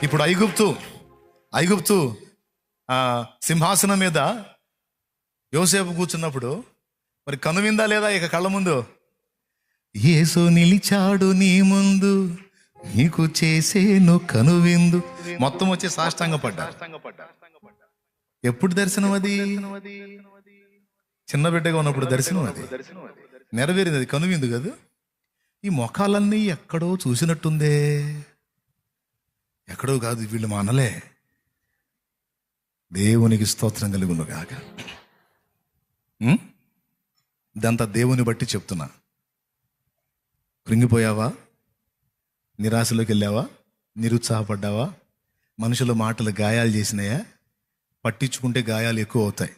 ఇప్పుడు ఐగుప్తు సింహాసనం మీద యోసేపు కూర్చున్నప్పుడు మరి కనువిందా లేదా ఇక కళ్ళ ముందు? యేసు నిలిచాడు నీ ముందు, నీకు చేసేను కనువిందు. మొత్తం వచ్చి సాష్టాంగ పడ్డా. ఎప్పుడు దర్శనం అది? చిన్న బిడ్డగా ఉన్నప్పుడు దర్శనం అది నెరవేరింది. అది కనువిందు కదా. ఈ మొఖాలన్నీ ఎక్కడో చూసినట్టుందే. ఎక్కడో కాదు, వీళ్ళు మనలే. దేవునికి స్తోత్రం కలుగును గాక. ఇదంతా దేవుని బట్టి చెప్తున్నా. కృంగిపోయావా? నిరాశలోకి వెళ్ళావా? నిరుత్సాహపడ్డావా? మనుషుల మాటలు గాయాలు చేసినాయా? పట్టించుకుంటే గాయాలు ఎక్కువ అవుతాయి,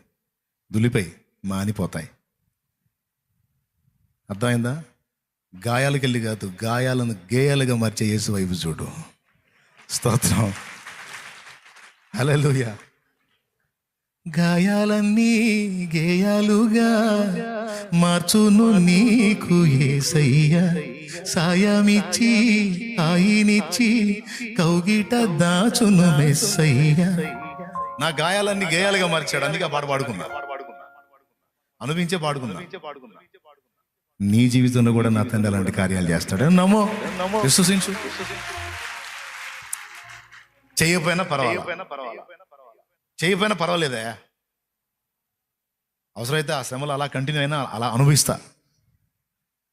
దులిపై మానిపోతాయి. అర్థమైందా? గాయాలకు వెళ్ళి కాదు, గాయాలను గేయాలుగా మార్చే యేసు వైపు చూడు. స్తోత్రం, హల్లెలూయా. గాయాలన్నీ గేయాలుగా మార్చును నీకు యేసయ్య, సాయమిచ్చి ఆయినిచ్చి కౌగిట దాచును మెస్సయ్య. నా గాయాలన్నీ గేయాలుగా మార్చాడు, అందుకే పాట పాడుకున్నా, అనుభవించే పాడుకున్నా. నీ జీవితంలో కూడా నా తండ్రి అలాంటి కార్యాలు చేస్తాడు. నమ్మో, విశ్వసించు. చేయకపోయినా పర్వాలేదా? అవసరమైతే ఆ శ్రమలు అలా కంటిన్యూ అయినా అలా అనుభవిస్తా.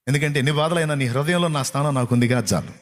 ఎందుకంటే ఎన్ని బాధలైనా నీ హృదయంలో నా స్థానం నాకుందిగా చాలు.